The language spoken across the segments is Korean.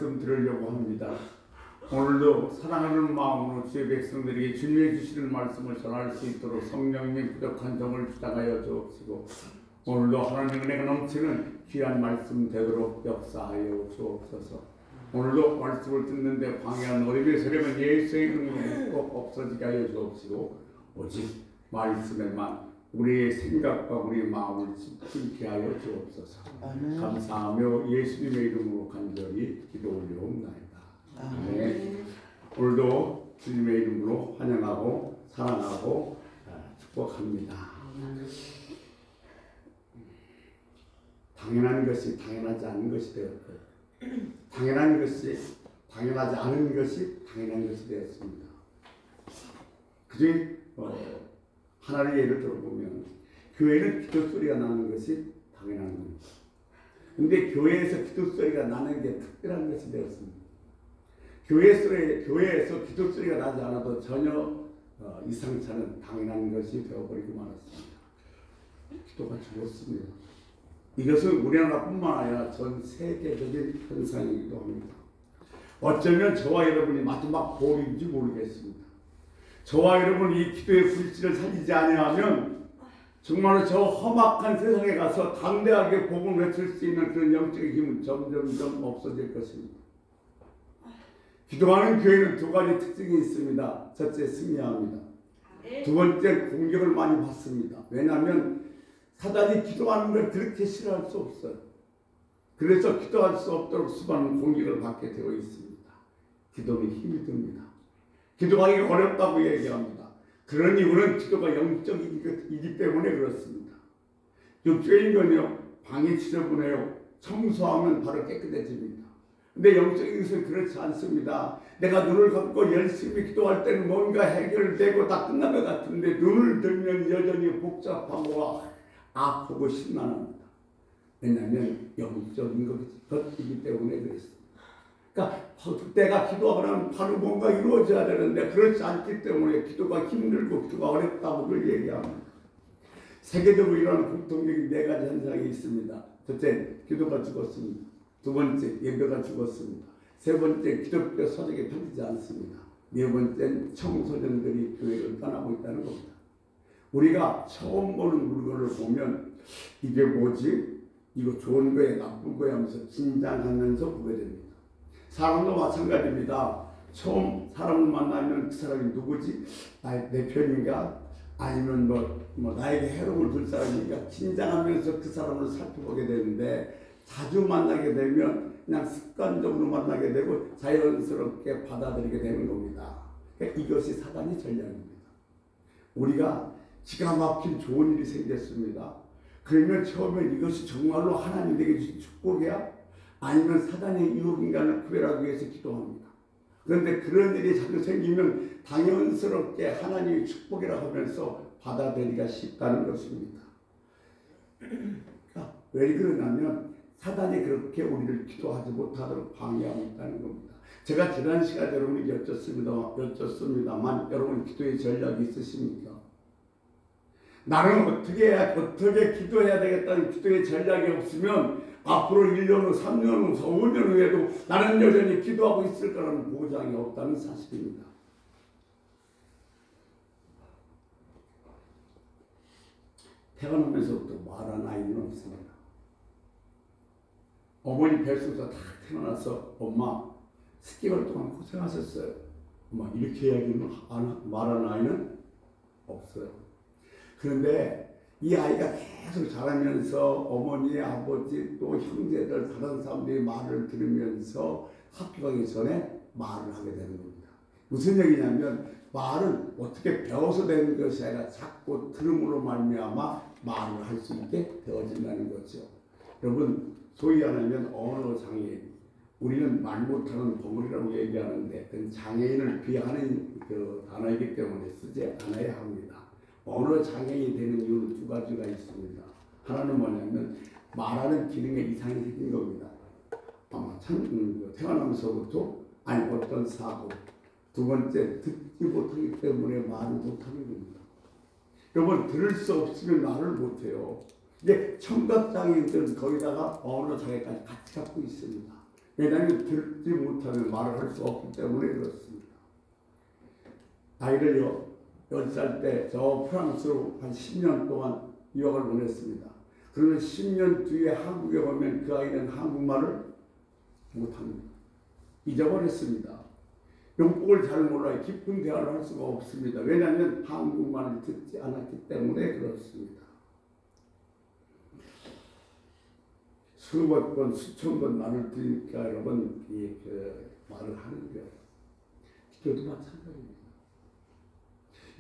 말씀 들으려고 합니다. 오늘도 사랑하는 마음으로 주의 백성들에게 주님의 주시는 말씀을 전할 수 있도록 성령님 부족한 점을 부탁하여 주옵시고, 오늘도 하나님의 은혜가 넘치는 귀한 말씀 되도록 역사하여 주옵소서. 오늘도 말씀을 듣는데 방해한 어림의 세력은 예수의 이름으로 꼭 없어지게 하여 주옵시고, 오직 말씀에만 우리의 생각과 우리의 마음을 집중케 하여 주옵소서. 감사하며 예수님의 이름으로 간절히 기도 올려옵나이다. 아멘. 오늘도 주님의 이름으로 환영하고 사랑하고 축복합니다. 당연한 것이 당연하지 않은 것이 되었고요. 당연한 것이 당연하지 않은 것이 당연한 것이 되었습니다. 그중에 하나의 예를 들어보면 교회는 기도 소리가 나는 것이 당연한 겁니다. 근데 교회에서 기도 소리가 나는 게 특별한 것이 되었습니다. 교회에서 기도 소리가 나지 않아도 전혀 이상찮은 당연한 것이 되어버리고 말았습니다. 기도가 죽었습니다. 이것은 우리나라뿐만 아니라 전 세계적인 현상이기도 합니다. 어쩌면 저와 여러분이 마지막 보루인지 모르겠습니다. 저와 여러분이 이 기도의 불씨를 살리지 아니하면 정말로 저 험악한 세상에 가서 담대하게 복음을 외칠 수 있는 그런 영적인 힘은 점점점 없어질 것입니다. 기도하는 교회는 두 가지 특징이 있습니다. 첫째, 승리합니다. 두 번째, 공격을 많이 받습니다. 왜냐하면 사단이 기도하는 걸 그렇게 싫어할 수 없어요. 그래서 기도할 수 없도록 수많은 공격을 받게 되어 있습니다. 기도는 힘이 듭니다. 기도하기 어렵다고 얘기합니다. 그런 이유는 기도가 영적이기 때문에 그렇습니다. 육적인 건요, 방해 지저분해요. 청소하면 바로 깨끗해집니다. 근데 영적인 것은 그렇지 않습니다. 내가 눈을 감고 열심히 기도할 때는 뭔가 해결되고 다 끝난 것 같은데 눈을 들면 여전히 복잡하고 아프고 심란합니다. 왜냐하면 영적인 것이기 때문에 그렇습니다. 그러니까 그때가 기도하면 바로 뭔가 이루어져야 되는데 그렇지 않기 때문에 기도가 힘들고 기도가 어렵다고 그걸 얘기합니다. 세계적으로 일어나는 공통적인 네 가지 현상이 있습니다. 첫째, 기도가 죽었습니다. 두 번째, 예배가 죽었습니다. 세 번째, 기독교 서적이 펴지지 않습니다. 네 번째는 청소년들이 교회를 떠나고 있다는 겁니다. 우리가 처음 보는 물건을 보면 이게 뭐지? 이거 좋은 거야 나쁜 거야 하면서 긴장하면서 보게 됩니다. 사람도 마찬가지입니다. 처음 사람을 만나면 그 사람이 누구지? 내 편인가? 아니면 뭐 나에게 해로움을 줄 사람인가? 긴장하면서 그 사람을 살펴보게 되는데 자주 만나게 되면 그냥 습관적으로 만나게 되고 자연스럽게 받아들이게 되는 겁니다. 그러니까 이것이 사단의 전략입니다. 우리가 기가 막힌 좋은 일이 생겼습니다. 그러면 처음엔 이것이 정말로 하나님에게 주신 축복이야? 아니면 사단의 유혹인가를 구별하기 위해서 기도합니다. 그런데 그런 일이 자꾸 생기면 당연스럽게 하나님의 축복이라고 하면서 받아들이기가 쉽다는 것입니다. 그러니까 왜 그러냐면 사단이 그렇게 우리를 기도하지 못하도록 방해하고 있다는 겁니다. 제가 지난 시간에 여러분에게 여쭙습니다만 여러분 기도의 전략이 있으십니까? 나는 어떻게 기도해야 되겠다는 기도의 전략이 없으면 앞으로 1년 후, 3년 후, 5년 후에도 나는 여전히 기도하고 있을 거라는 보장이 없다는 사실입니다. 태어나면서부터 말한 아이는 없습니다. 어머니 뱃속에서 다 태어나서 엄마 10개월 동안 고생하셨어요. 엄마 이렇게 이야기는 말한 아이는 없어요. 그런데 이 아이가 계속 자라면서 어머니, 아버지, 또 형제들, 다른 사람들의 말을 들으면서 학교 가기 전에 말을 하게 되는 겁니다. 무슨 얘기냐면 말은 어떻게 배워서 되는 것이 아니라 자꾸 들음으로 말미암아 말을 할 수 있게 되어진다는 거죠. 여러분, 소위 하면 언어 장애인, 우리는 말 못하는 벙어리라고 얘기하는데 그건 장애인을 비하하는 그 단어이기 때문에 쓰지 않아야 합니다. 언어 장애인이 되는 이유는 두 가지가 있습니다. 하나는 뭐냐면 말하는 기능에 이상이 생긴 겁니다. 아마 태어나면서부터 아니 어떤 사고, 두 번째 듣지 못하기 때문에 말을 못하는 겁니다. 여러분 들을 수 없으면 말을 못해요. 이제 청각장애인들은 거기다가 언어 장애까지 같이 갖고 있습니다. 왜냐하면 듣지 못하면 말을 할 수 없기 때문에 그렇습니다. 나이를 10살 때 저 프랑스로 한 10년 동안 유학을 보냈습니다. 그러면 10년 뒤에 한국에 오면 그 아이는 한국말을 못합니다. 잊어버렸습니다. 용법을 잘 몰라요. 깊은 대화를 할 수가 없습니다. 왜냐하면 한국말을 듣지 않았기 때문에 그렇습니다. 수백 번, 수천 번 말을 들으니까 여러분 말을 하는 거예요. 기도도 마찬가지입니다.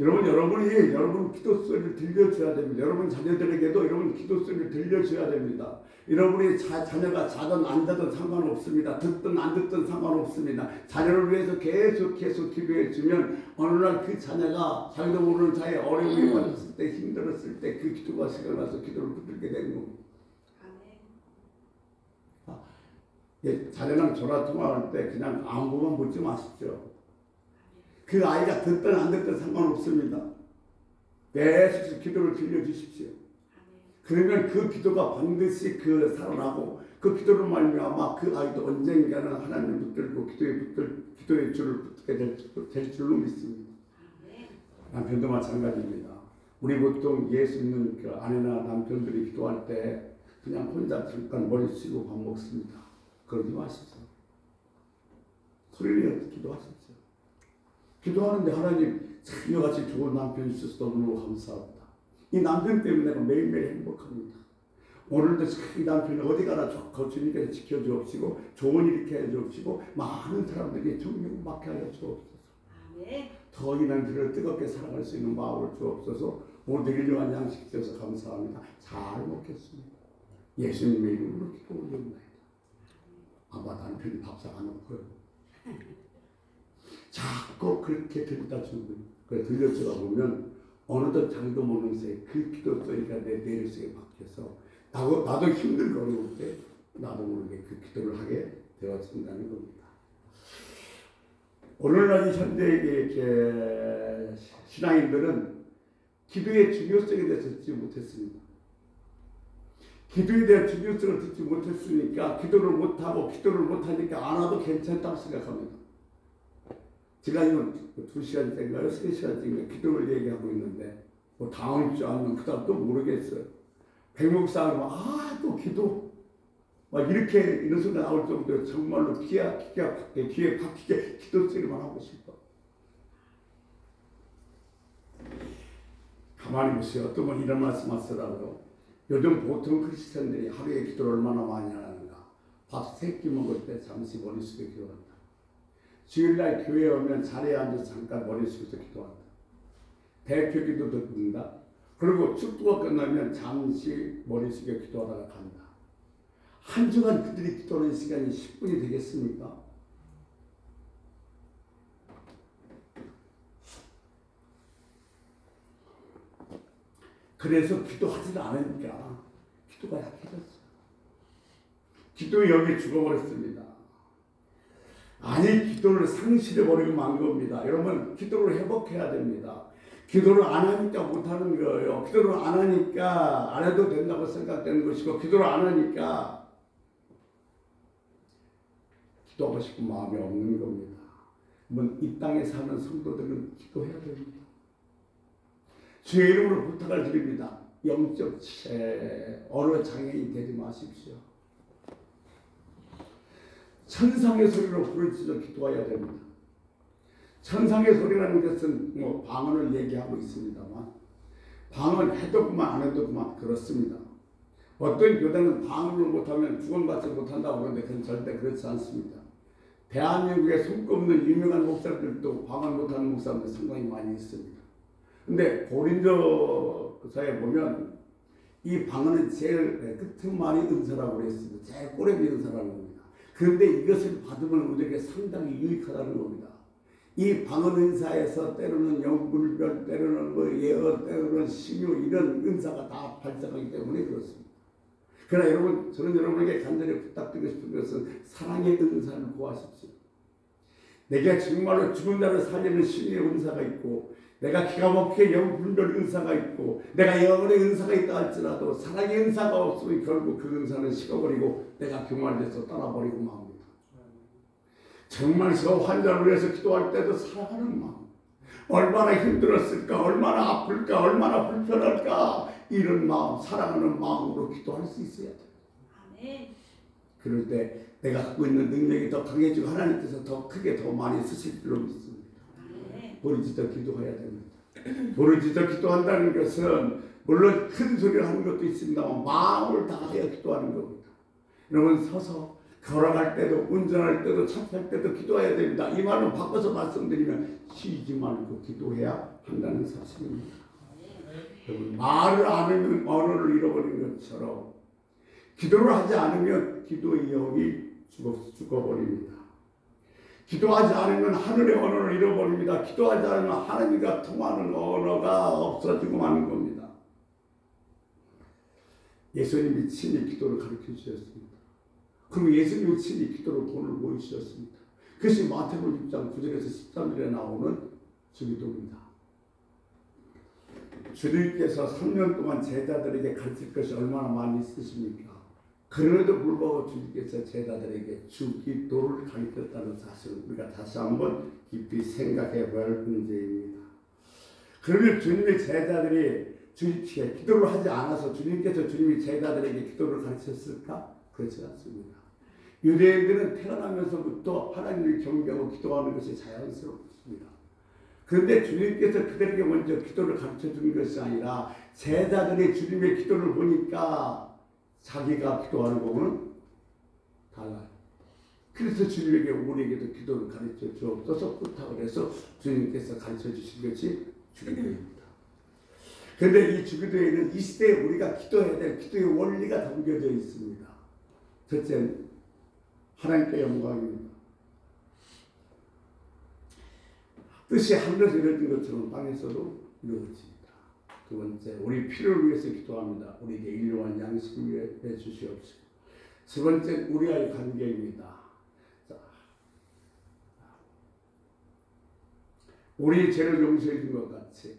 여러분 기도 소리를 들려줘야 됩니다. 여러분 자녀들에게도 여러분 기도 소리를 들려줘야 됩니다. 여러분의 자녀가 자든 안 자든 상관없습니다. 듣든 안 듣든 상관없습니다. 자녀를 위해서 계속 기도해 주면 어느 날 그 자녀가 자기도 모르는 사이에 어려움이 받았을 때 힘들었을 때 그 기도가 생각나서 기도를 붙들게 되는 겁니다. 자녀랑 전화 통화할 때 그냥 아무것만 묻지 마십시오. 그 아이가 듣든 안 듣든 상관없습니다. 계속 기도를 들려주십시오. 그러면 그 기도가 반드시 살아나고 그 기도를 말미암아 그 아이도 언젠가는 하나님을 붙들고 기도의 줄을 붙게 될 줄로 믿습니다. 남편도 마찬가지입니다. 우리 보통 예수 믿는 그 아내나 남편들이 기도할 때 그냥 혼자 잠깐 머리 숙이고 밥 먹습니다. 그러지 마십시오. 소리를 내어 기도하십시오. 기도하는데 하나님 자녀같이 좋은 남편 주셔서 너무 감사합니다. 이 남편 때문에 내가 매일매일 행복합니다. 오늘도 이 남편이 어디 가나 주님께서 지켜주옵시고 좋은 일 이렇게 해주옵시고 많은 사람들이 정령 받게 하여 주옵소서. 더 이 남편을 뜨겁게 사랑할 수 있는 마음을 주옵소서. 모두에게 일용한 양식 주셔서 감사합니다. 잘 먹겠습니다. 예수님의 이름으로 기도 올려옵나이다. 아마 남편이 밥상 안 먹고요. 자꾸 그렇게 들다 주는 거예요. 그래 들려주다 보면 어느덧 자기도 모르는 사이에 그 기도 소리가 내 뇌를 속에 박혀서 나도 힘들고 어려울 때 나도 모르게 그 기도를 하게 되어진다는 겁니다. 오늘날 현대의 신앙인들은 기도의 중요성에 대해서 듣지 못했습니다. 기도에 대한 중요성을 듣지 못했으니까 기도를 못하니까 안 와도 괜찮다고 생각합니다. 제가 이건 2시간째인가요? 3시간째인가요? 기도를 얘기하고 있는데 뭐 다음 주 아니면 그 다음 또 모르겠어요. 백목사는 또 기도 막 이렇게 이런 소리 나올 정도로 정말로 귀에 박히게 기도 소리만 하고 싶어. 가만히 보세요. 어떤 분 이런 말씀 하시더라고요. 요즘 보통 크리스천들이 하루에 기도를 얼마나 많이 하는가. 밥 3끼 먹을 때 잠시 머리 숙여 기도한다. 주일날 교회에 오면 자리에 앉아서 잠깐 머리 숙여서 기도한다. 대표 기도도 듣는다. 그리고 축도가 끝나면 잠시 머리 숙여 기도하다가 간다. 한 주간 그들이 기도하는 시간이 10분이 되겠습니까? 그래서 기도하지 않으니까 기도가 약해졌어요. 기도의 영이 죽어버렸습니다. 아니 기도를 상실해버리고 만 겁니다. 여러분 기도를 회복해야 됩니다. 기도를 안 하니까 못하는 거예요. 기도를 안 하니까 안 해도 된다고 생각되는 것이고 기도를 안 하니까 기도하고 싶은 마음이 없는 겁니다. 이 땅에 사는 성도들은 기도해야 됩니다. 주의 이름으로 부탁을 드립니다. 영적 어느 장애인 되지 마십시오. 천상의 소리로 부르짖어 기도해야 됩니다. 천상의 소리라는 것은 방언을 얘기하고 있습니다만 방언 해도 그만 안 해도 그만 그렇습니다. 어떤 교단은 방언을 못하면 구원받지 못한다고 그러는데 그건 절대 그렇지 않습니다. 대한민국에 손꼽는 유명한 목사들도 방언 못하는 목사들 상당히 많이 있습니다. 근데 고린도서에 보면 이 방언은 제일 끝머리 은사라고 그랬습니다. 제일 꼬레비 은사라는 겁니다. 그런데 이것을 받으면 우리에게 상당히 유익하다는 겁니다. 이 방언 은사에서 때로는 영불별, 때로는 예언, 때로는 신유 이런 은사가 다 발생하기 때문에 그렇습니다. 그러나 여러분, 저는 여러분에게 간절히 부탁드리고 싶은 것은 사랑의 은사를 구하십시오. 내게 정말로 죽은 자를 살리는 신의 은사가 있고 내가 기가 막히게 영분별 은사가 있고 내가 영혼의 은사가 있다 할지라도 사랑의 은사가 없으면 결국 그 은사는 식어버리고 내가 교만해서 떠나버리고 맙니다. 정말 저 환자를 위해서 기도할 때도 사랑하는 마음, 얼마나 힘들었을까, 얼마나 아플까, 얼마나 불편할까, 이런 마음, 사랑하는 마음으로 기도할 수 있어야 돼. 그럴 때 내가 갖고 있는 능력이 더 강해지고 하나님께서 더 크게 더 많이 쓰실 줄로 믿습니다. 부르짖어 기도해야 됩니다. 부르짖어 기도한다는 것은 물론 큰 소리를 하는 것도 있습니다만 마음을 다하여 기도하는 겁니다. 여러분 서서 걸어갈 때도 운전할 때도 차 탈 때도 기도해야 됩니다. 이 말은 바꿔서 말씀드리면 쉬지 말고 기도해야 한다는 사실입니다. 여러분 말을 안 하면 언어를 잃어버린 것처럼 기도를 하지 않으면 기도의 영이 죽어버립니다. 기도하지 않으면 하늘의 언어를 잃어버립니다. 기도하지 않으면 하나님과 통하는 언어가 없어지고 마는 겁니다. 예수님이 친히 기도를 가르쳐 주셨습니다. 그럼 예수님이 친히 기도로 돈을 보여주셨습니다. 그것이 마태복음 6장 9절에서 13절에 나오는 주기도입니다. 주님께서 3년 동안 제자들에게 가르칠 것이 얼마나 많이 있으십니까? 그럼에도 불구하고 주님께서 제자들에게 주기도를 가르쳤다는 사실을 우리가 다시 한번 깊이 생각해 봐야 할 문제입니다. 그러면 주님의 제자들이 주님께 기도를 하지 않아서 주님께서 주님의 제자들에게 기도를 가르쳤을까? 그렇지 않습니다. 유대인들은 태어나면서부터 하나님을 경배하고 기도하는 것이 자연스럽습니다. 그런데 주님께서 그들에게 먼저 기도를 가르쳐 준 것이 아니라 제자들이 주님의 기도를 보니까 자기가 기도하는 거는 달라요. 그래서 주님에게 우리에게도 기도를 가르쳐 주옵소서 부탁을 해서 주님께서 가르쳐 주신 것이 주기도입니다. 그런데 이 주기도에는 이 시대에 우리가 기도해야 될 기도의 원리가 담겨져 있습니다. 첫째, 하나님께 영광입니다. 뜻이 하늘에서 이루어진 것처럼 땅에서도 이루어집니다. 두 번째, 우리 필요를 위해서 기도합니다. 우리에게 일용할 양식을 위해 주시옵시고. 세 번째, 우리와의 관계입니다. 자, 우리 죄를 용서해 준 것 같이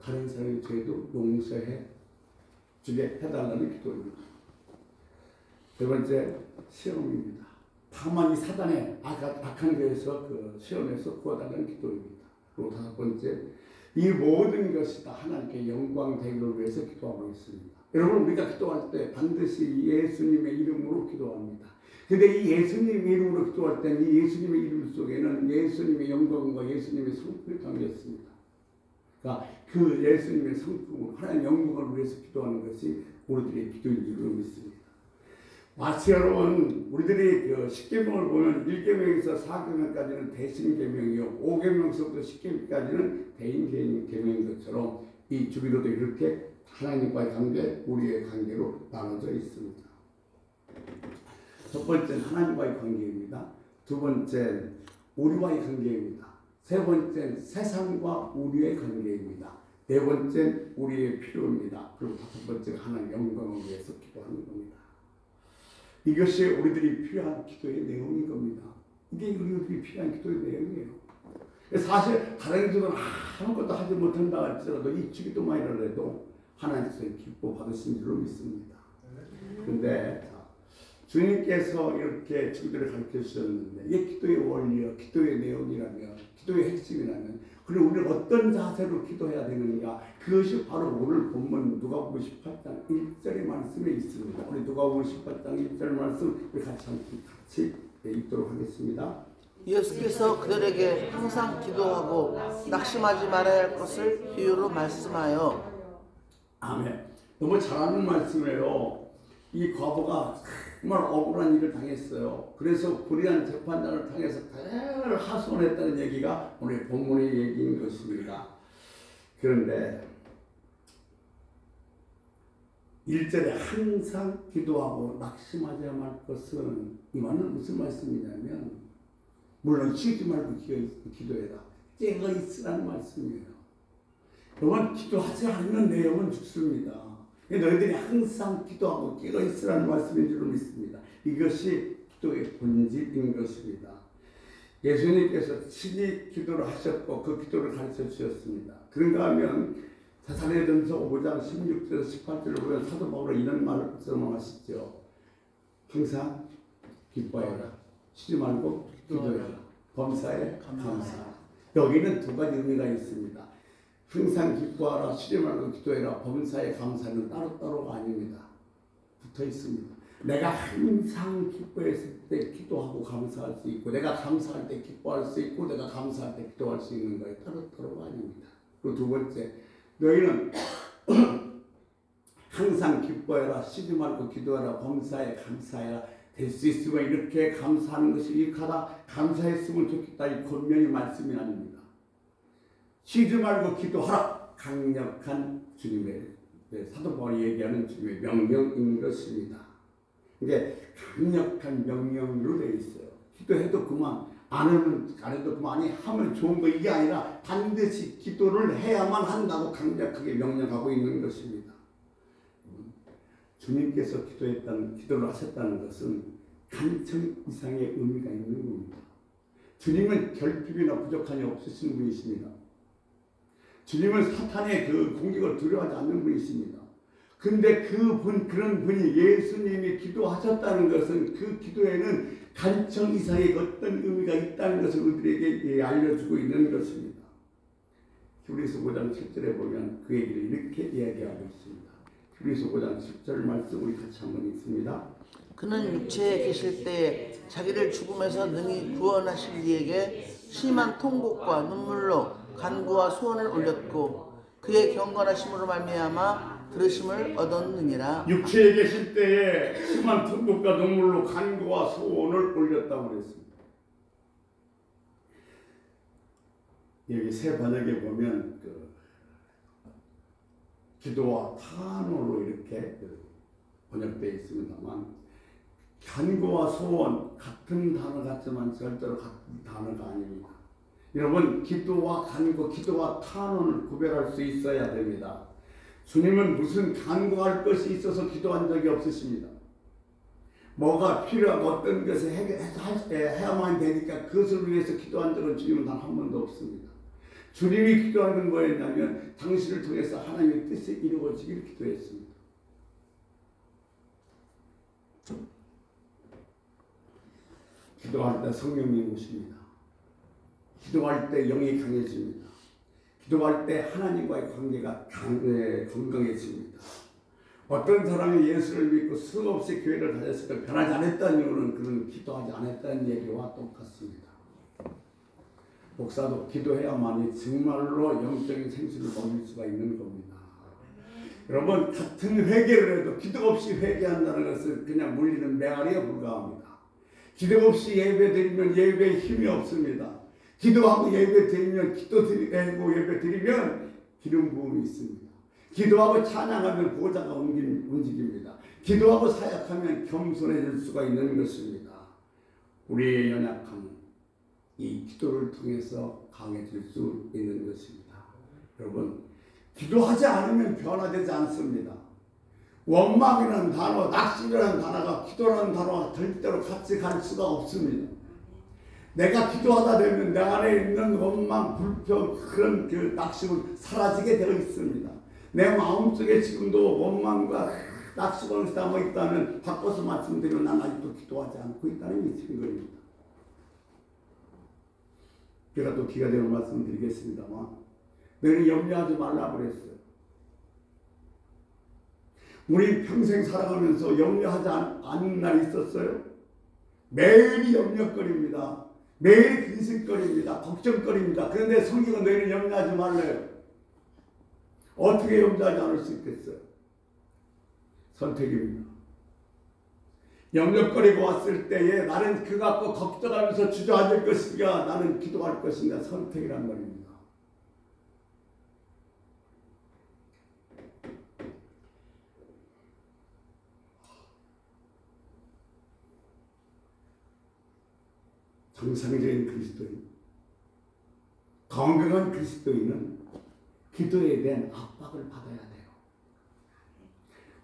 다른 사람의 죄도 용서해 주게 해달라는 기도입니다. 세 번째, 시험입니다. 다만 이 사단의 악한 죄에서 그 시험에서 구워달라는 기도입니다. 그리고 다섯 번째, 이 모든 것이 다 하나님께 영광 되기를 위해서 기도하고 있습니다. 여러분 우리가 기도할 때 반드시 예수님의 이름으로 기도합니다. 그런데 이 예수님의 이름으로 기도할 때는 이 예수님의 이름 속에는 예수님의 영광과 예수님의 성품이 담겨 있습니다. 그러니까 그 예수님의 성품을 하나님 영광을 위해서 기도하는 것이 우리들의 기도인 줄로 믿습니다. 마치 여러분 우리들이 그 십계명을 보면 1계명에서 4계명까지는 대신계명이요 5계명서부터 10계명까지는 대인계명인 것처럼 이 주기도도 이렇게 하나님과의 관계, 우리의 관계로 나눠져 있습니다. 첫 번째는 하나님과의 관계입니다. 두 번째는 우리와의 관계입니다. 세 번째는 세상과 우리의 관계입니다. 네 번째는 우리의 필요입니다. 그리고 다섯 번째는 하나님 영광을 위해서 기도하는 겁니다. 이것이 우리들이 필요한 기도의 내용인 겁니다. 이게 우리들이 필요한 기도의 내용이에요. 사실 다른 기도는 아무것도 하지 못한다 할지라도 이 주기도만이라도 하나님께서 기뻐 받으신 줄로 믿습니다. 그런데 주님께서 이렇게 주기도를 가르쳐 주셨는데 이게 기도의 원리요, 기도의 내용이라면, 기도의 핵심이라면 그리고 우리는 어떤 자세로 기도해야 되는가? 그것이 바로 오늘 본문 누가복음 18장 1절의 말씀에 있습니다. 우리 누가복음 18장 1절 말씀 우리 같이 읽도록 하겠습니다. 예수께서 그들에게 항상 기도하고 낙심하지 말아야 할 것을 비유로 말씀하여. 아멘. 너무 잘하는 말씀이에요. 이 과부가 정말 억울한 일을 당했어요. 그래서 불의한 재판장을 통해서 대를 하소연했다는 얘기가 오늘 본문의 얘기인 것입니다. 그런데 1절에 항상 기도하고 낙심하지 말 것은 이 말은 무슨 말씀이냐면 물론 쉬지 말고 기도해라. 깨어 있으라는 말씀이에요. 여러분 기도하지 않는 내용은 죽습니다. 너희들이 항상 기도하고 깨어 있으라는 말씀인 줄 믿습니다. 이것이 기도의 본질인 것입니다. 예수님께서 친히 기도를 하셨고 그 기도를 가르쳐 주셨습니다. 그런가 하면 데살로니가전서 5장 16절에서 18절을 보면 사도 바울은 이런 말씀을 하시죠. 항상 기뻐해라. 쉬지 말고 기도해라. 범사에 감사하라. 여기는 두 가지 의미가 있습니다. 항상 기뻐하라, 쉬지 말고 기도해라, 범사에 감사는 따로따로가 아닙니다. 붙어 있습니다. 내가 항상 기뻐했을 때 기도하고 감사할 수 있고, 내가 감사할 때 기뻐할 수 있고, 내가 감사할 때 기도할 수 있는 거예요. 따로따로가 아닙니다. 그리고 두 번째, 너희는 항상 기뻐해라, 쉬지 말고 기도하라, 범사에 감사해라. 될 수 있으면 이렇게 감사하는 것이 유익하다, 감사했으면 좋겠다, 이 권면의 말씀이 아닙니다. 쉬지 말고 기도하라, 강력한 주님의, 사도 바울이 얘기하는 주님의 명령인 것입니다. 이게 강력한 명령으로 되어 있어요. 기도해도 그만, 안 해도 그만이, 하면 좋은 거, 이게 아니라 반드시 기도를 해야만 한다고 강력하게 명령하고 있는 것입니다. 주님께서 기도를 하셨다는 것은 간청 이상의 의미가 있는 겁니다. 주님은 결핍이나 부족함이 없으신 분이십니다. 주님은 사탄의 그 공격을 두려워하지 않는 분이십니다. 근데 그런 분이, 예수님이 기도하셨다는 것은 그 기도에는 간청 이상의 어떤 의미가 있다는 것을 우리에게 알려주고 있는 것입니다. 히브리서 5장 7절에 보면 그 얘기를 이렇게 이야기하고 있습니다. 히브리서 5장 10절 말씀 우리 같이 한번 읽습니다. 그는 육체에 계실 때 자기를 죽음에서 능히 구원하실 이에게 심한 통곡과 눈물로 간구와 소원을 올렸고 그의 경건하심으로 말미암아 들으심을 얻었느니라. 육체에 계실 때에 심한 통곡과 눈물로 간구와 소원을 올렸다고 그랬습니다. 여기 새 번역에 보면 기도와 탄원으로 이렇게 번역되어 있습니다만, 간구와 소원 같은 단어 같지만 절대로 같은 단어가 아닙니다. 여러분, 기도와 간구, 기도와 탄원을 구별할 수 있어야 됩니다. 주님은 무슨 간구할 것이 있어서 기도한 적이 없으십니다. 뭐가 필요하고 어떤 것을 해야만 되니까 그것을 위해서 기도한 적은 주님은 단 한 번도 없습니다. 주님이 기도하는 거였냐면 당신을 통해서 하나님의 뜻이 이루어지기를 기도했습니다. 기도할 때 성령이 오십니다. 기도할 때 영이 강해집니다. 기도할 때 하나님과의 관계가 건강해집니다. 어떤 사람이 예수를 믿고 수없이 교회를 다녔을 때 변하지 않았다는 이유는 그는 기도하지 않았다는 얘기와 똑같습니다. 목사도 기도해야만이 정말로 영적인 생수를 먹일 수가 있는 겁니다. 여러분, 같은 회개를 해도 기도 없이 회개한다는 것은 그냥 물리는 메아리에 불과합니다. 기도 없이 예배 드리면 예배에 힘이 없습니다. 기도하고 예배 드리면 예배 드리면 기름 부음이 있습니다. 기도하고 찬양하면 보좌가 움직입니다. 기도하고 사역하면 겸손해질 수가 있는 것입니다. 우리의 연약함, 이 기도를 통해서 강해질 수 있는 것입니다. 여러분, 기도하지 않으면 변화되지 않습니다. 원망이라는 단어, 낙심이라는 단어가 기도라는 단어와 절대로 같이 갈 수가 없습니다. 내가 기도하다 되면 내 안에 있는 원망, 불평, 그런 그 낙심은 사라지게 되어 있습니다. 내 마음속에 지금도 원망과 낙심을 담아 있다면 바꿔서 말씀드리면 난 아직도 기도하지 않고 있다는 이 증거입니다. 제가 또 기가 되는 말씀 드리겠습니다만, 너희는 염려하지 말라 그랬어요. 우리 평생 살아가면서 염려하지 않은 날이 있었어요? 매일이 염려거리입니다. 매일 근심거리입니다. 걱정거리입니다. 그런데 성경은 너희는 염려하지 말래요. 어떻게 염려하지 않을 수 있겠어요? 선택입니다. 염려거리가 왔을 때에 나는 그거 갖고 걱정하면서 주저앉을 것인가, 나는 기도할 것인가, 선택이란 말입니다. 정상적인 그리스도인, 건강한 그리스도인은 기도에 대한 압박을 받아야 돼요.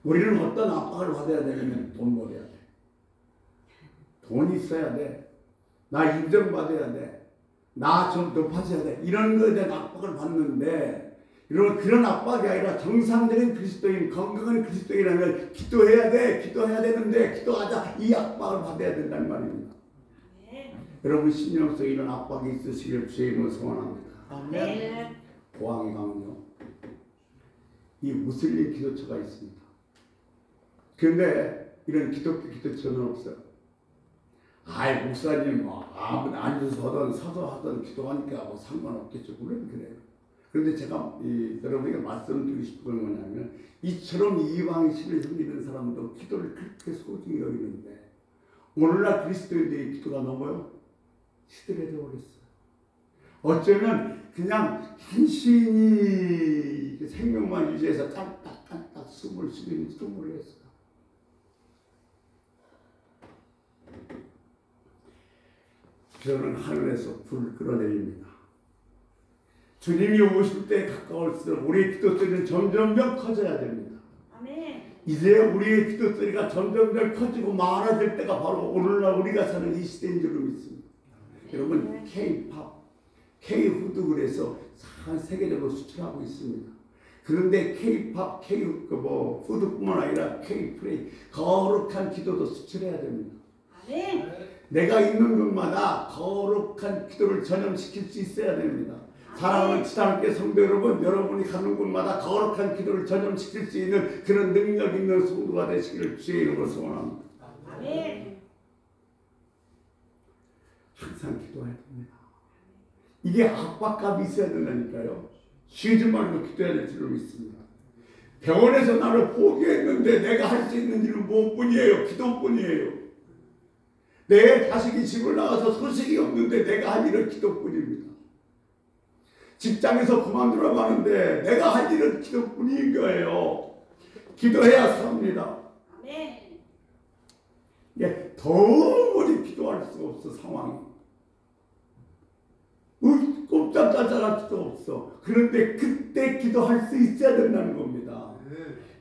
우리는 어떤 압박을 받아야 되냐면 돈 벌어야 돼. 돈이 있어야 돼. 나 인정받아야 돼. 나 좀 높아져야 돼. 이런 거에 대한 압박을 받는데, 그런 압박이 아니라 정상적인 그리스도인, 건강한 그리스도인이라면 기도해야 돼. 기도해야 되는데 기도하자. 이 압박을 받아야 된다는 말입니다. 여러분 신령 속에 이런 압박이 있으시길 주의 이름으로 소원합니다. 아멘. 고항에 가면요, 이 무슬림 기도처가 있습니다. 그런데 이런 기독교 기도처는 없어요. 아이 목사님 뭐 아무나 앉아서 하든 서서 하든 기도하니까 뭐 상관없겠죠. 물론 그래요. 그런데 제가 여러분에게 말씀드리고 싶은 건 뭐냐면, 이처럼 이방의 신을 섬기는 사람도 기도를 그렇게 소중히 여기는데 오늘날 그리스도인들의 기도가 넘어요 시들해져 버렸어요. 어쩌면 그냥 한신이 생명만 유지해서 깜딱깜딱 숨을 쉬는지도 모르겠어요. 저는 하늘에서 불을 끌어내립니다. 주님이 오실 때 가까울수록 우리의 기도소리는 점점점 커져야 됩니다. 아멘. 이제 우리의 기도소리가 점점점 커지고 많아질 때가 바로 오늘날 우리가 사는 이 시대인 줄 믿습니다. 여러분 K-팝, K-후드 그래서 세계적으로 수출하고 있습니다. 그런데 K-팝, K-후드뿐만 아니라 K-플레이, 거룩한 기도도 수출해야 됩니다. 아멘. 내가 있는 곳마다 거룩한 기도를 전염시킬 수 있어야 됩니다. 사랑하는 지상교회 성도 여러분, 여러분이 가는 곳마다 거룩한 기도를 전염시킬 수 있는 그런 능력 있는 성도가 되시기를 주의 이름으로 소원합니다. 아멘. 항상 기도해야 됩니다. 이게 압박감이 있어야 된다니까요. 쉬지 말고 기도해야 될 줄로 믿습니다. 병원에서 나를 포기했는데 내가 할 수 있는 일은 무엇뿐이에요? 기도뿐이에요. 내 자식이 집을 나가서 소식이 없는데 내가 할 일은 기도뿐입니다. 직장에서 그만두라고 하는데 내가 할 일은 기도뿐인 거예요. 기도해야 삽니다. 아멘. 도무지 기도할 수가 없어. 상황이 꼼짝달짝할 수도 없어. 그런데 그때 기도할 수 있어야 된다는 겁니다.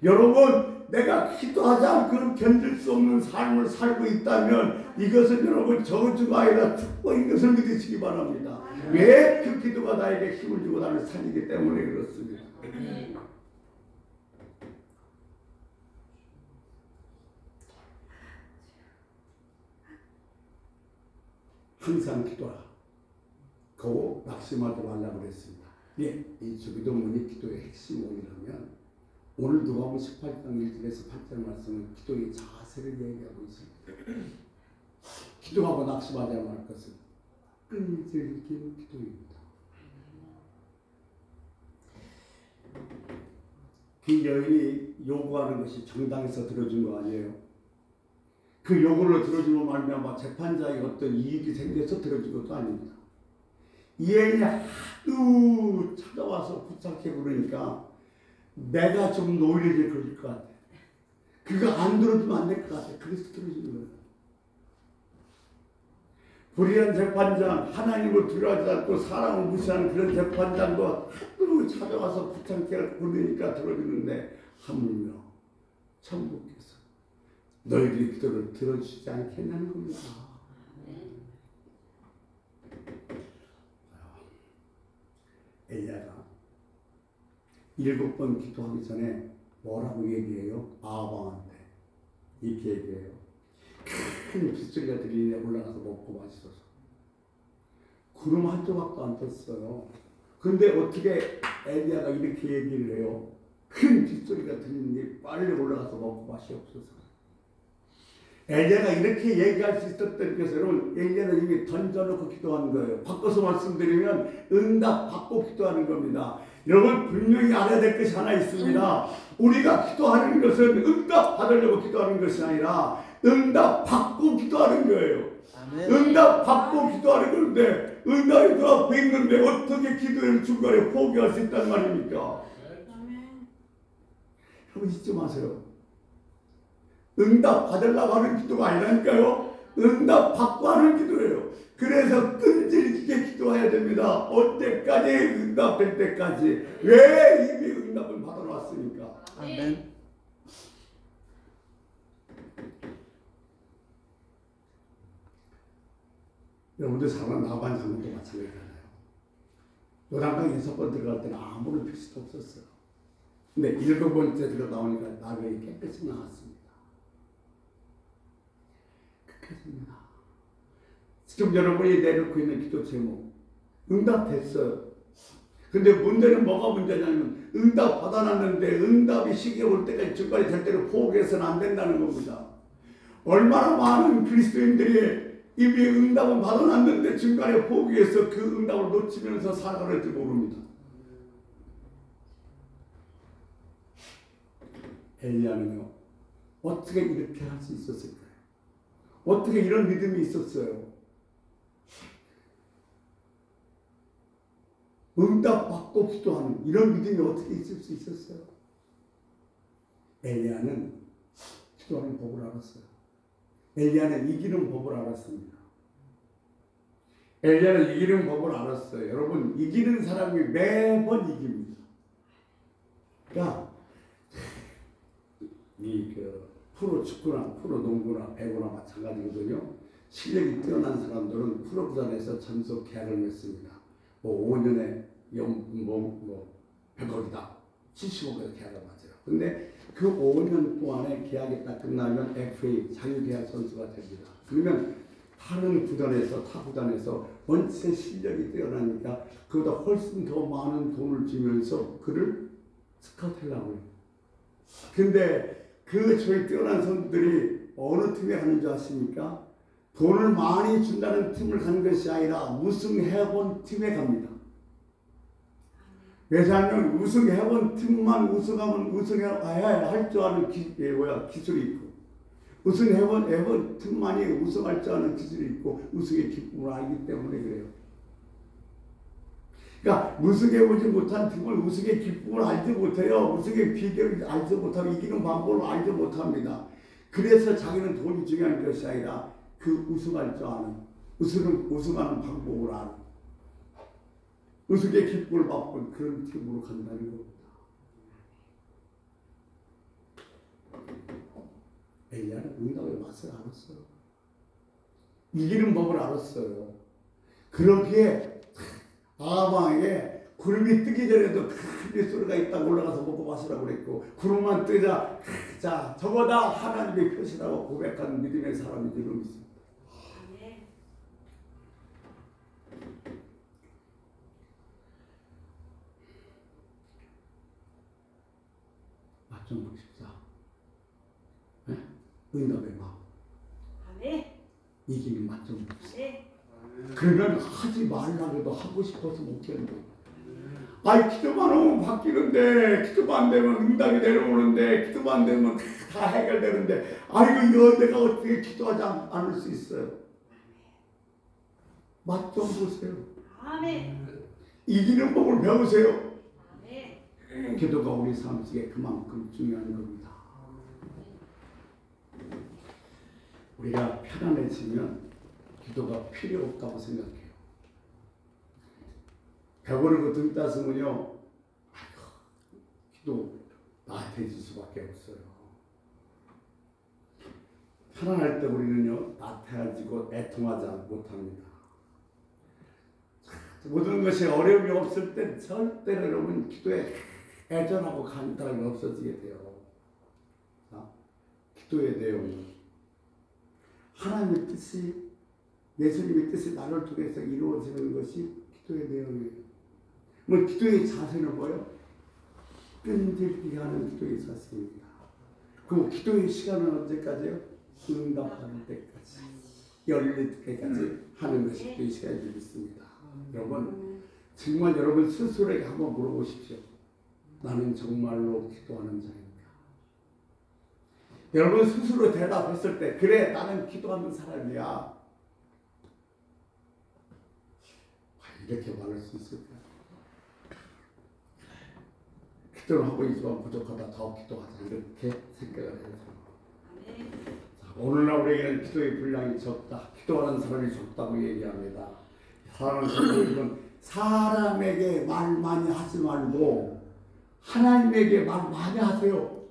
여러분, 내가 기도하지 않고는 견딜 수 없는 삶을 살고 있다면 이것은 여러분 저주가 아니라 축복인 것을 믿으시기 바랍니다. 왜? 그 기도가 나에게 힘을 주고 나를 살리기 때문에 그렇습니다. 항상 기도하고 낙심하지 말라고 그랬습니다. 예, 이 주기도문이 기도의 핵심이라면 오늘 누가복음 18장 1절에서 8절 말씀은 기도의 자세를 얘기하고 있습니다. 기도하고 낙심하지 말 것은 끈질긴 기도입니다. 그 여인이 요구하는 것이 정당에서 들어준 거 아니에요. 그 요구를 들어주면 말미암아 재판자의 어떤 이익이 생겨서 들어준 것도 아닙니다. 이 여인이 하도 찾아와서 부탁해 부르니까 내가 좀 노일해질 것 같아. 그거 안 들어주면 안 될 것 같아. 그래서 들어주는 거예요. 불의한 재판장, 하나님을 두려워하지 않고 사람을 무시하는 그런 재판장도 하도 찾아와서 부탁해 부르니까 들어주는데 하물며 천국께서 너희들의 기도를 들어주지 않겠냐는 겁니다. 엘리야가 7번 기도하기 전에 뭐라고 얘기해요? 아방한테 이렇게 얘기해요. 큰 빗소리가 들리는데 올라가서 먹고 마시소서. 구름 한 조각도 안 떴어요. 근데 어떻게 엘리야가 이렇게 얘기를 해요? 큰 빗소리가 들리는데 빨리 올라가서 먹고 마시옵소서. 엘리야가 이렇게 얘기할 수 있었던 것은 여러분, 엘리야는 이미 던져놓고 기도하는 거예요. 바꿔서 말씀드리면 응답 받고 기도하는 겁니다. 여러분, 분명히 알아야 될 것이 하나 있습니다. 우리가 기도하는 것은 응답 받으려고 기도하는 것이 아니라 응답 받고 기도하는 거예요. 아멘. 응답 받고 기도하는 건데 응답이 그 앞에 있는데 어떻게 기도를 중간에 포기할 수 있단 말입니까? 아멘. 여러분 잊지 마세요. 응답 받으려고 하는 기도가 아니라니까요. 응답 받고 하는 기도예요. 그래서 끈질기게 기도해야 됩니다. 언제까지? 응답될 때까지. 왜? 이미 응답을 받아놨으니까. 아멘. 여러분들 사는 나반 장면도 마찬가지잖아요. 요단강 6번 들어갈 때는 아무런 필수도 없었어요. 근데 7번째 들어 나오니까 나병이 깨끗이 나왔습니다. 끝까지입니다. 지금 여러분이 내놓고 있는 기도 제목 응답됐어요. 근데 문제는 뭐가 문제냐면 응답 받아놨는데 응답이 시기가 올 때까지 중간에 절대로 포기해서는 안 된다는 겁니다. 얼마나 많은 그리스도인들이 이미 응답은 받아놨는데 중간에 포기해서 그 응답을 놓치면서 살아갈지 모릅니다. 엘리야는요, 어떻게 이렇게 할 수 있었을까요? 어떻게 이런 믿음이 있었어요? 응답받고 기도하는 이런 믿음이 어떻게 있을 수 있었어요? 엘리야는 기도하는 법을 알았어요. 엘리야는 이기는 법을 알았습니다. 엘리야는 이기는 법을 알았어요. 여러분, 이기는 사람이 매번 이깁니다. 그러니까 프로 축구나 프로 농구나 배구나 마찬가지거든요. 실력이 뛰어난 사람들은 프로 구단에서 전속 계약을 맺습니다. 5년에 100억이다. 75억에서 계약을 맞아요. 근데 그 5년 동안에 계약이 딱 끝나면 FA 자유계약 선수가 됩니다. 그러면 다른 구단에서 타 구단에서 원체 실력이 뛰어나니까 그보다 훨씬 더 많은 돈을 주면서 그를 스카우트하려고 해요. 근데 그 저희 뛰어난 선수들이 어느 팀에 가는 줄 아십니까? 돈을 많이 준다는 팀을 가는 것이 아니라 우승해본 팀에 갑니다. 왜냐하면 우승해본 팀만 우승하면 우승해야 할 줄 아는 기술이 있고 우승해본 팀만이 우승할 줄 아는 기술이 있고 우승의 기쁨을 알기 때문에 그래요. 그러니까 우승해보지 못한 팀은 우승의 기쁨을 알지 못해요. 우승의 비결을 알지 못하고 이기는 방법을 알지 못합니다. 그래서 자기는 돈이 중요한 것이 아니라 그 우승할 줄 아는 우승하는 방법을 아는 우승의 기쁨을 맛본 그런 팀으로 간다는 겁니다. 엘리야는 응답의 맛을 알았어요. 이기는 법을 알았어요. 그렇기에 아방에게 구름이 뜨기 전에도 큰 빗소리가 있다고 올라가서 먹고 마시라고 그랬고 구름만 뜨자 자 저거다 하나님의 표시라고 고백하는 믿음의 사람이 지금 있습니다. 맞좀 보십시오. 네? 응답의 마음. 이기는 맞좀 보십시오. 그러면 하지 말라고 해도 하고 싶어서 못하는 거예요. 아이 기도만 하면 바뀌는데 기도만 되면 응답이 내려오는데 기도만 되면 다 해결되는데 아이고 이거 내가 어떻게 기도하지 않을 수 있어요. 맛 좀 보세요. 이기는 법을 배우세요. 기도가 우리 삶 속에 그만큼 중요한 겁니다. 우리가 편안해지면 기도가 필요 없다고 생각해요. 배부르고 등 따스면요, 아이고, 기도 나태해질 수밖에 없어요. 편안할 때 우리는요, 나태해지고 애통하지 못합니다. 모든 것이 어려움이 없을 때 절대로 여러분 기도에 애전하고 간단함이 없어지게 돼요. 자, 기도의 내용은 하나님의 뜻이 예수님의 뜻이 나를 통해서 이루어지는 것이 기도의 내용이에요. 뭐 기도의 자세는 뭐예요? 끈질기게 하는 기도의 자세입니다. 그리고 기도의 시간은 언제까지요? 응답하는 때까지, 열릴 때까지 하는 것이 기도의 시간이 되겠습니다. 여러분, 정말 여러분 스스로에게 한번 물어보십시오. 나는 정말로 기도하는 자인가? 여러분 스스로 대답했을 때 그래 나는 기도하는 사람이야. 이렇게 말할 수 있을까요? 기도를 하고 있지만 부족하다. 더 기도하자. 이렇게 생각을 해요. 오늘날 우리에게는 기도의 분량이 적다. 기도하는 사람이 적다고 얘기합니다. 사람에게 말 많이 하지 말고 하나님에게 말 많이 하세요.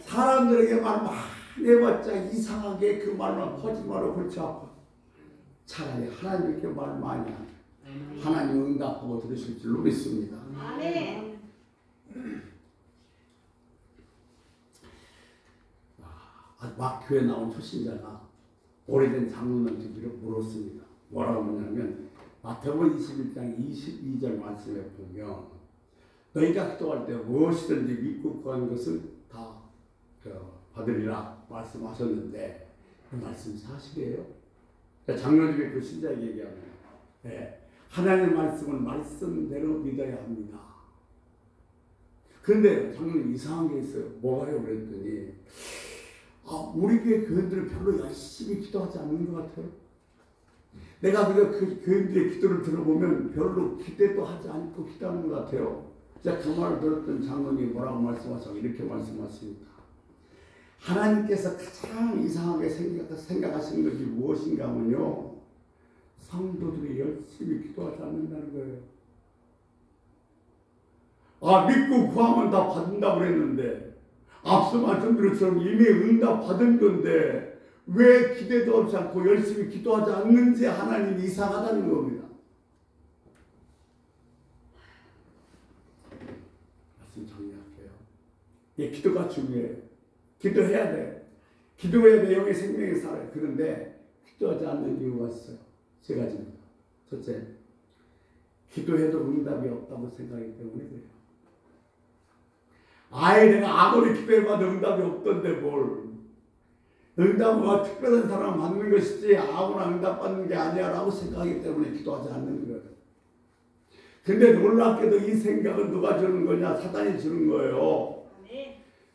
사람들에게 말 많이 해봤자 이상하게 그 말만 거짓말로 골치 아파. 차라리 하나님께 말 많이 하세요. 하나님 응답하고 들으실 줄로 믿습니다. 아멘. 막 교회 나온 초신자가 오래된 장로님한테 물었습니다. 뭐라고 하냐면 마태복음 21장 22절 말씀에 보면 너희가 기도할 때 무엇이든지 믿고 구하는 것을 다 받으리라 말씀하셨는데 그 말씀 사실이에요. 장로님이 그 신자에게 얘기합니다. 네. 하나님의 말씀은 말씀대로 믿어야 합니다. 그런데 장로님 이상한 게 있어요. 뭐가요? 그랬더니 우리 교회 교인들은 별로 열심히 기도하지 않는 것 같아요. 내가 그 교인들의 기도를 들어보면 별로 기대도 하지 않고 기도하는 것 같아요. 자, 그 말을 들었던 장로님이 뭐라고 말씀하셔? 이렇게 말씀하십니다. 하나님께서 가장 이상하게 생각하시는 것이 무엇인가 하면요, 성도들이 열심히 기도하지 않는다는 거예요. 믿고 구하면 다 받는다고 그랬는데, 앞서 말씀드린 것처럼 이미 응답 받은 건데 왜 기대도 없지 않고 열심히 기도하지 않는지 하나님이 이상하다는 겁니다. 말씀 정리할게요. 기도가 중요해요. 기도해야 돼. 기도해야 돼. 영의 생명에 살아요. 그런데 기도하지 않는 이유가 있어요. 세 가지입니다. 첫째, 기도해도 응답이 없다고 생각하기 때문에 그래요. 내가 아무리 기도해봐도 응답이 없던데 뭘. 응답은 특별한 사람 받는 것이지 아무나 응답 받는 게 아니야 라고 생각하기 때문에 기도하지 않는 거예요. 근데 놀랍게도 이 생각은 누가 주는 거냐? 사단이 주는 거예요.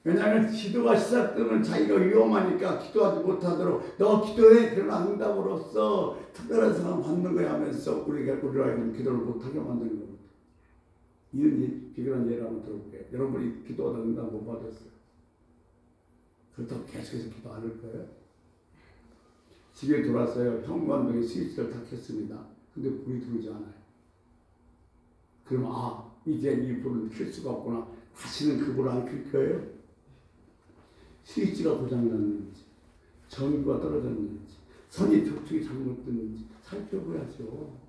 왜냐하면 기도가 시작되면 자기가 위험하니까 기도하지 못하도록 너 기도해 그러나 응답을 없어 특별한 사람 받는 거야 하면서 우리가 기도를 못하게 만드는 겁니다. 이런 비교한 예를 한번 들어볼게요. 여러분이 기도하다 응답 못 받았어요. 그렇다고 계속해서 기도 안 할 거예요? 집에 돌아서요. 현관동에 스위치를 다 켰습니다. 근데 불이 들어오지 않아요. 그럼 이제 이 불을 켤 수가 없구나. 다시는 그 불을 안 켤 거예요? 스위치가 고장났는지, 전구가 떨어졌는지, 선이 접촉이 잘못됐는지 살펴봐야죠.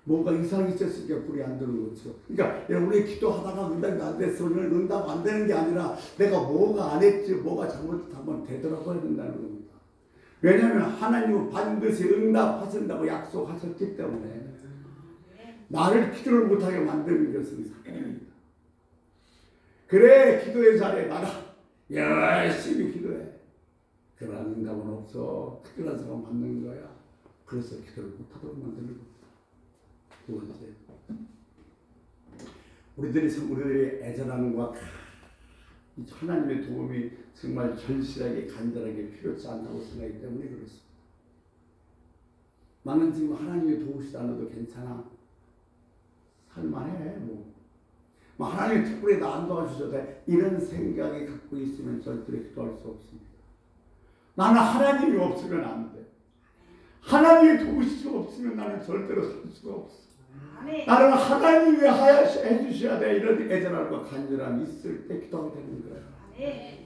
뭔가 이상이 있었으니까 불이 안 들어오는 거죠. 그러니까 우리 기도하다가 응답이 안 됐어. 오늘 응답 안 되는 게 아니라 내가 뭐가 안 했지, 뭐가 잘못하면 되돌아봐야 된다는 겁니다. 왜냐하면 하나님은 반드시 응답하신다고 약속하셨기 때문에 나를 기도를 못하게 만드는 것은 사단입니다. 그래, 기도의 자리에 나가 열심히 기도해. 그러나 응답은 없어. 특별한 사람 받는 거야. 그래서 기도를 못하도록 만드는 겁니다. 두 번째, 우리들의 애절함과 하나님의 도움이 정말 절실하게 간절하게 필요치 않다고 생각하기 때문에 그렇습니다. 나는 지금 하나님이 도우시지 않아도 괜찮아. 살만해. 하나님이 특별히 나 안 도와주셔도 돼. 이런 생각이 갖고 있으면 절대로 기도할 수 없습니다. 나는 하나님이 없으면 안 돼. 하나님이 도우시지 없으면 나는 절대로 살 수가 없어. 나는 하나님이 해주셔야 돼. 이런 애절함과 간절함이 있을 때 기도하게 되는 거예요.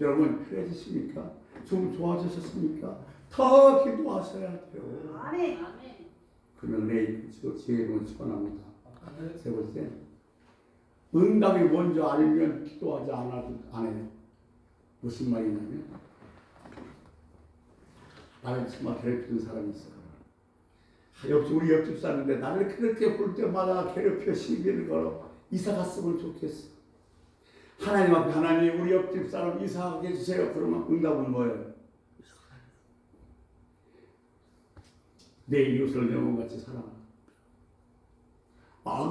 여러분 그래지십니까? 좀 좋아지셨습니까? 더 기도하셔야 돼요. 그러면 내일 지혜로운 축원합니다. 세 번째, 응답이 먼저 알면 기도하지 안 해요. 무슨 말이냐면 나를 정말 괴롭히는 사람이 있어요. 우리 옆집 사는데 나를 그렇게 볼 때마다 괴롭혀 시비를 걸어 이사 갔으면 좋겠어. 하나님 앞에 하나님 우리 옆집 사람 이사하게 해주세요. 그러면 응답은 뭐예요? 내 이웃을 내 몸같이 사랑하라.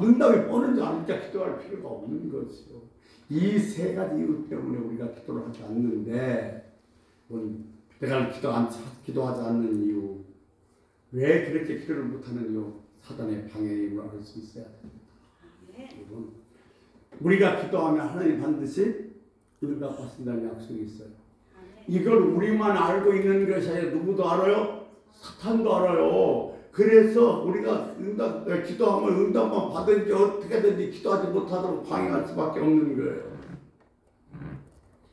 응답이 뻔한지 아니까 기도할 필요가 없는 것이요. 이 세 가지 이유 때문에 우리가 기도를 하지 않는데 내가 기도하지 않는 이유, 왜 그렇게 기도를 못하는 이유, 사단의 방해임을 알 수 있어야 됩니다. 여러분, 우리가 기도하면 하나님 반드시 응답하신다는 약속이 있어요. 이걸 우리만 알고 있는 것이 아니라 누구도 알아요? 사탄도 알아요. 그래서 우리가 기도하면 응답만 받은지 어떻게든지 기도하지 못하도록 방해할 수밖에 없는 거예요.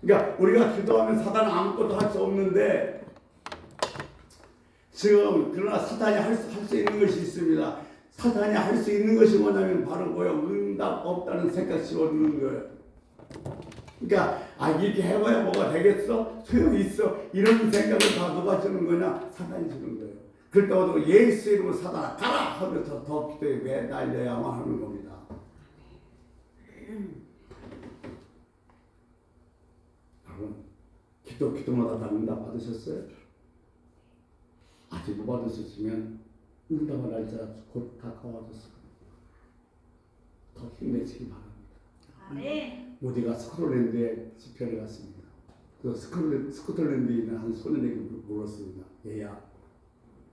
그러니까 우리가 기도하면 사단은 아무것도 할 수 없는데 지금 그러나 사단이 할 수 있는 것이 있습니다. 사단이 할 수 있는 것이 뭐냐면 바로 뭐예요? 응답 없다는 생각 씌워주는 거예요. 그러니까 이렇게 해봐야 뭐가 되겠어? 소용이 있어? 이런 생각을 다 누가 주는 거냐? 사단이 주는 거예요. 그럴 때마다 예수 이름으로 사단아 가라 하면서 더 기도에 매달려야만 하는 겁니다. 여러분 기도마다 다 응답 받으셨어요? 아직 못 받으셨으면 응답을 날짜가 곧 다가와졌을 겁니다. 더 힘내시기 바랍니다. 아멘. 모디가 스코틀랜드에 집회를 갔습니다. 그 스코틀랜드에 있는 한 소년에게 물었습니다. 얘야,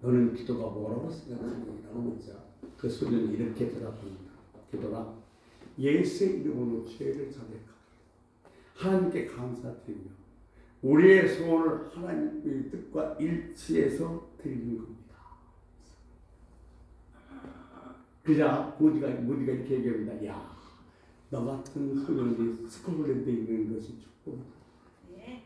너는 기도가 뭐라고 생각하니? 라고 묻자 그 소년이 이렇게 대답합니다. 기도라, 예수의 이름으로 죄를 자백하고 하나님께 감사드리며 우리의 소원을 하나님의 뜻과 일치해서 드리는 겁니다. 그자 모디가 이렇게 얘기합니다. 야, 너 같은 소년이 스코틀랜드에 있는 것이 축복이다. 네.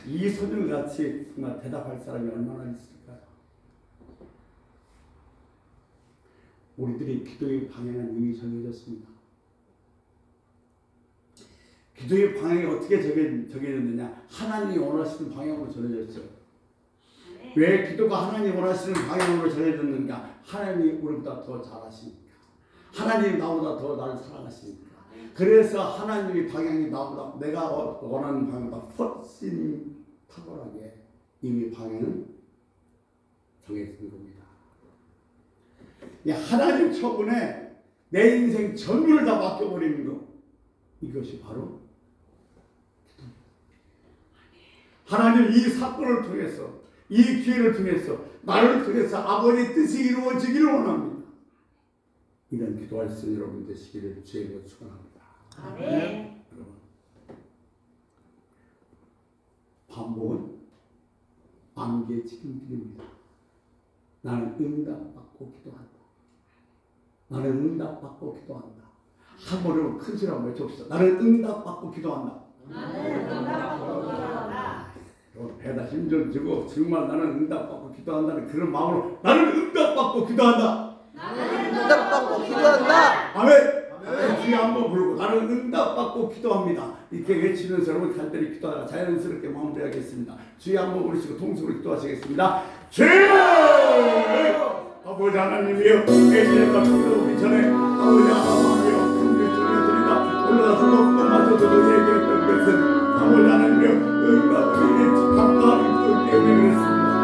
이 소년같이 정말 대답할 사람이 얼마나 있을까요? 우리들의 기도의 방향은 이미 정해졌습니다. 기도의 방향이 어떻게 정해졌느냐? 하나님이 원하시는 방향으로 정해졌죠. 왜 기도가 하나님이 원하시는 방향으로 정해졌는가? 하나님이 우리보다 더 잘하시니까. 하나님이 나보다 더 나를 사랑하시니까. 그래서 하나님의 방향이 나보다 내가 원하는 방향보다 훨씬 탁월하게 이미 방향은 정해진 겁니다. 하나님 처분에 내 인생 전부를 다 맡겨버리는 것, 이것이 바로 하나님 이 사건을 통해서 이 기회를 통해서 나를 통해서 아버지의 뜻이 이루어지기를 원합니다. 이런 기도할 수 있는 여러분 되시기를 주의로 축원합니다. 아멘. 여러분, 반복은 안개의 지름길입니다. 나는 응답받고 기도한다. 나는 응답받고 기도한다. 한 번으로 큰 소리 한번 외쳐봅시다. 나는 응답받고 기도한다. 나는 응답받고 기도한다. 배다 힘 좀 주고 정말 나는 응답받고 기도한다는 그런 마음으로 나는 응답받고 기도한다. 응답받고 기도한다. 아멘. 주여 한번 부르고 나는 응답받고 기도합니다. 이렇게 외치면서 여러분 간단히 기도하다가 자연스럽게 마무리하겠습니다. 주여 한번 부르시고 통성으로 기도하시겠습니다. 주여! 아버지 하나님이여, 애들과 기도하기 전에 아버지 하나님이여 큰 결정을 드린다. 올라가서 먹고 마셔도 너희에게 어떤 것은 아버지 하나님이여 응답을